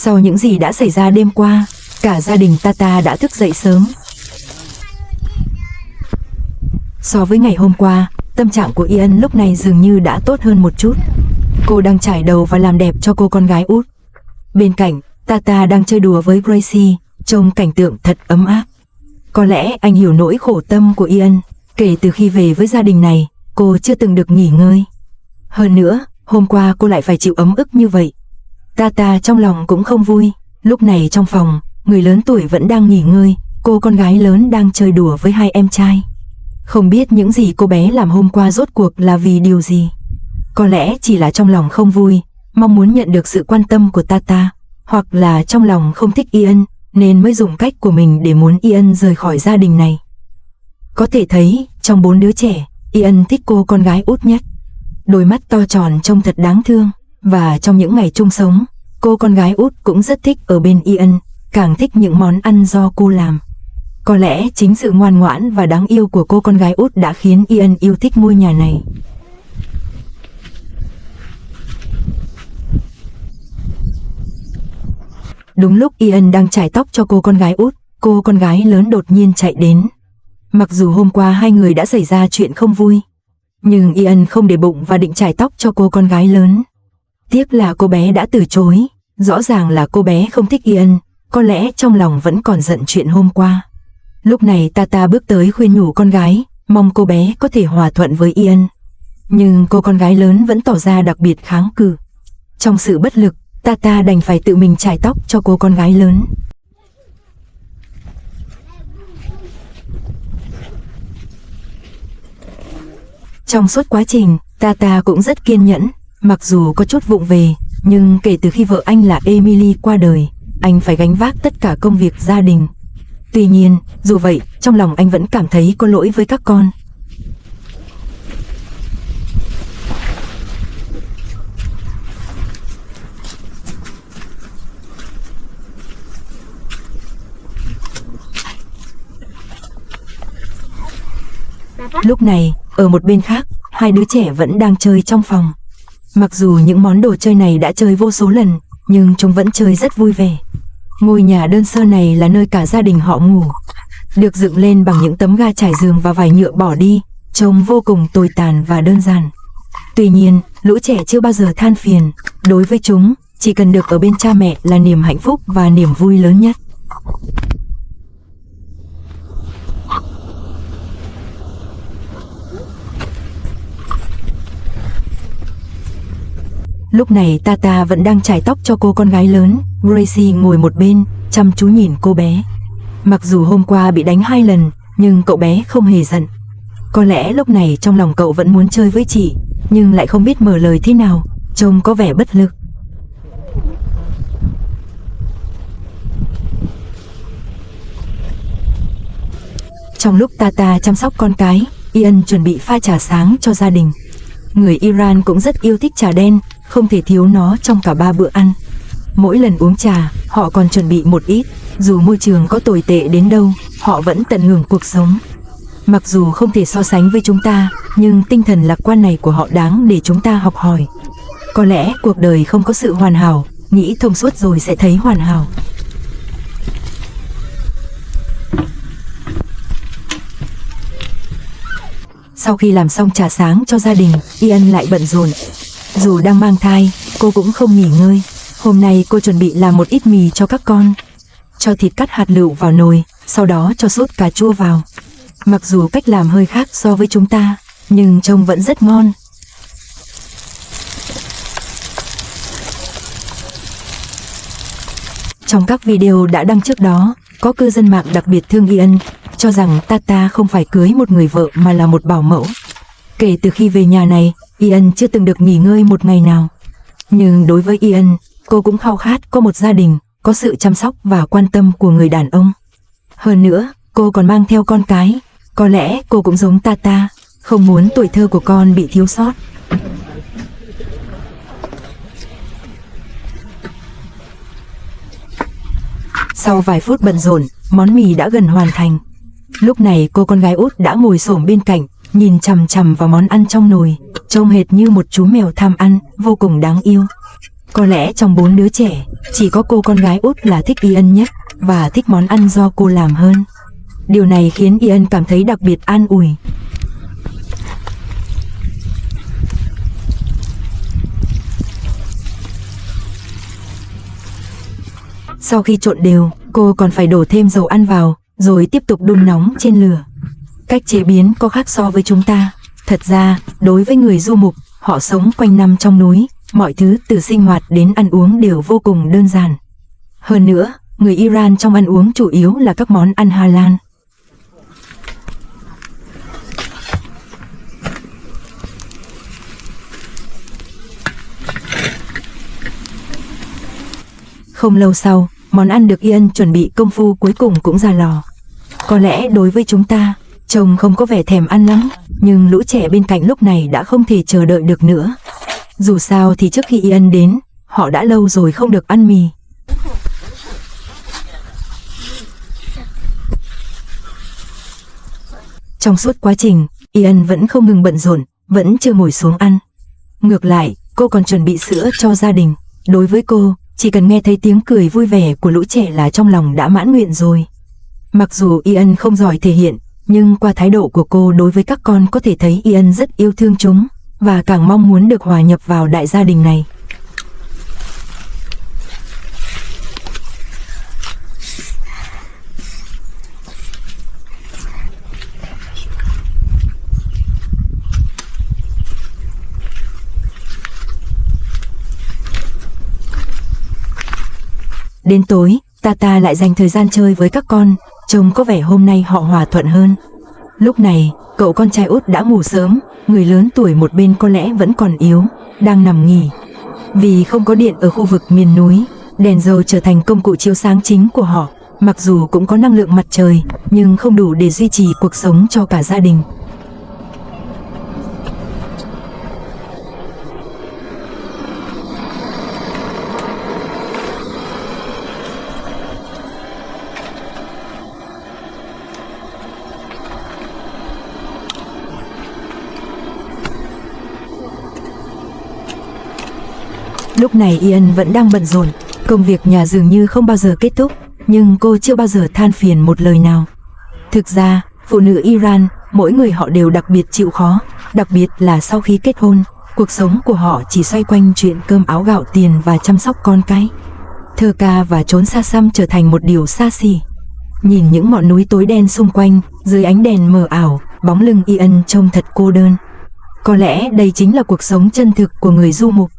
Sau những gì đã xảy ra đêm qua, cả gia đình Tata đã thức dậy sớm. So với ngày hôm qua, tâm trạng của Ian lúc này dường như đã tốt hơn một chút. Cô đang chải đầu và làm đẹp cho cô con gái út. Bên cạnh, Tata đang chơi đùa với Gracie, trông cảnh tượng thật ấm áp. Có lẽ anh hiểu nỗi khổ tâm của Ian. Kể từ khi về với gia đình này, cô chưa từng được nghỉ ngơi. Hơn nữa, hôm qua cô lại phải chịu ấm ức như vậy. Tata trong lòng cũng không vui. Lúc này trong phòng, người lớn tuổi vẫn đang nghỉ ngơi, cô con gái lớn đang chơi đùa với hai em trai. Không biết những gì cô bé làm hôm qua rốt cuộc là vì điều gì. Có lẽ chỉ là trong lòng không vui, mong muốn nhận được sự quan tâm của Tata, hoặc là trong lòng không thích Ian, nên mới dùng cách của mình để muốn Ian rời khỏi gia đình này. Có thể thấy, trong 4 đứa trẻ, Ian thích cô con gái út nhất. Đôi mắt to tròn trông thật đáng thương, và trong những ngày chung sống, cô con gái út cũng rất thích ở bên Ian, càng thích những món ăn do cô làm. Có lẽ chính sự ngoan ngoãn và đáng yêu của cô con gái út đã khiến Ian yêu thích ngôi nhà này. Đúng lúc Ian đang chải tóc cho cô con gái út, cô con gái lớn đột nhiên chạy đến. Mặc dù hôm qua hai người đã xảy ra chuyện không vui, nhưng Ian không để bụng và định chải tóc cho cô con gái lớn. Tiếc là cô bé đã từ chối, rõ ràng là cô bé không thích Ian, có lẽ trong lòng vẫn còn giận chuyện hôm qua. Lúc này Tata bước tới khuyên nhủ con gái, mong cô bé có thể hòa thuận với Ian. Nhưng cô con gái lớn vẫn tỏ ra đặc biệt kháng cự. Trong sự bất lực, Tata đành phải tự mình chải tóc cho cô con gái lớn. Trong suốt quá trình, Tata cũng rất kiên nhẫn, mặc dù có chút vụng về, nhưng kể từ khi vợ anh là Emily qua đời, anh phải gánh vác tất cả công việc gia đình. Tuy nhiên, dù vậy, trong lòng anh vẫn cảm thấy có lỗi với các con. Lúc này, ở một bên khác, hai đứa trẻ vẫn đang chơi trong phòng. Mặc dù những món đồ chơi này đã chơi vô số lần, nhưng chúng vẫn chơi rất vui vẻ. Ngôi nhà đơn sơ này là nơi cả gia đình họ ngủ. Được dựng lên bằng những tấm ga trải giường và vải nhựa bỏ đi, trông vô cùng tồi tàn và đơn giản. Tuy nhiên, lũ trẻ chưa bao giờ than phiền. Đối với chúng, chỉ cần được ở bên cha mẹ là niềm hạnh phúc và niềm vui lớn nhất. Lúc này Tata vẫn đang chải tóc cho cô con gái lớn. Gracie ngồi một bên, chăm chú nhìn cô bé. Mặc dù hôm qua bị đánh 2 lần, nhưng cậu bé không hề giận. Có lẽ lúc này trong lòng cậu vẫn muốn chơi với chị, nhưng lại không biết mở lời thế nào, trông có vẻ bất lực. Trong lúc Tata chăm sóc con cái, Ian chuẩn bị pha trà sáng cho gia đình. Người Iran cũng rất yêu thích trà đen, không thể thiếu nó trong cả 3 bữa ăn. Mỗi lần uống trà, họ còn chuẩn bị một ít, dù môi trường có tồi tệ đến đâu, họ vẫn tận hưởng cuộc sống. Mặc dù không thể so sánh với chúng ta, nhưng tinh thần lạc quan này của họ đáng để chúng ta học hỏi. Có lẽ cuộc đời không có sự hoàn hảo, nghĩ thông suốt rồi sẽ thấy hoàn hảo. Sau khi làm xong trà sáng cho gia đình, Ian lại bận rộn. Dù đang mang thai, cô cũng không nghỉ ngơi. Hôm nay cô chuẩn bị làm một ít mì cho các con. Cho thịt cắt hạt lựu vào nồi, sau đó cho sốt cà chua vào. Mặc dù cách làm hơi khác so với chúng ta, nhưng trông vẫn rất ngon. Trong các video đã đăng trước đó, có cư dân mạng đặc biệt thương Ian, cho rằng Tata không phải cưới một người vợ mà là một bảo mẫu. Kể từ khi về nhà này, Ian chưa từng được nghỉ ngơi một ngày nào. Nhưng đối với Ian, cô cũng khao khát có một gia đình, có sự chăm sóc và quan tâm của người đàn ông. Hơn nữa, cô còn mang theo con cái. Có lẽ cô cũng giống Tata, không muốn tuổi thơ của con bị thiếu sót. Sau vài phút bận rộn, món mì đã gần hoàn thành. Lúc này cô con gái út đã ngồi xổm bên cạnh, nhìn chằm chằm vào món ăn trong nồi, trông hệt như một chú mèo tham ăn, vô cùng đáng yêu. Có lẽ trong 4 đứa trẻ, chỉ có cô con gái út là thích Ian nhất và thích món ăn do cô làm hơn. Điều này khiến Ian cảm thấy đặc biệt an ủi. Sau khi trộn đều, cô còn phải đổ thêm dầu ăn vào, rồi tiếp tục đun nóng trên lửa. Cách chế biến có khác so với chúng ta. Thật ra, đối với người du mục, họ sống quanh năm trong núi, mọi thứ từ sinh hoạt đến ăn uống đều vô cùng đơn giản. Hơn nữa, người Iran trong ăn uống chủ yếu là các món ăn halal. Không lâu sau, món ăn được Ian chuẩn bị công phu cuối cùng cũng ra lò. Có lẽ đối với chúng ta, trông không có vẻ thèm ăn lắm, nhưng lũ trẻ bên cạnh lúc này đã không thể chờ đợi được nữa. Dù sao thì trước khi Ian đến, họ đã lâu rồi không được ăn mì. Trong suốt quá trình, Ian vẫn không ngừng bận rộn, vẫn chưa ngồi xuống ăn. Ngược lại, cô còn chuẩn bị sữa cho gia đình. Đối với cô, chỉ cần nghe thấy tiếng cười vui vẻ của lũ trẻ là trong lòng đã mãn nguyện rồi. Mặc dù Ian không giỏi thể hiện, nhưng qua thái độ của cô đối với các con có thể thấy Ian rất yêu thương chúng, và càng mong muốn được hòa nhập vào đại gia đình này. Đến tối, Tata lại dành thời gian chơi với các con, trông có vẻ hôm nay họ hòa thuận hơn. Lúc này, cậu con trai út đã ngủ sớm, người lớn tuổi một bên có lẽ vẫn còn yếu, đang nằm nghỉ. Vì không có điện ở khu vực miền núi, đèn dầu trở thành công cụ chiếu sáng chính của họ. Mặc dù cũng có năng lượng mặt trời, nhưng không đủ để duy trì cuộc sống cho cả gia đình. Lúc này Ian vẫn đang bận rộn, công việc nhà dường như không bao giờ kết thúc, nhưng cô chưa bao giờ than phiền một lời nào. Thực ra, phụ nữ Iran, mỗi người họ đều đặc biệt chịu khó, đặc biệt là sau khi kết hôn, cuộc sống của họ chỉ xoay quanh chuyện cơm áo gạo tiền và chăm sóc con cái. Thơ ca và trốn xa xăm trở thành một điều xa xỉ. Nhìn những ngọn núi tối đen xung quanh, dưới ánh đèn mờ ảo, bóng lưng Ian trông thật cô đơn. Có lẽ đây chính là cuộc sống chân thực của người du mục.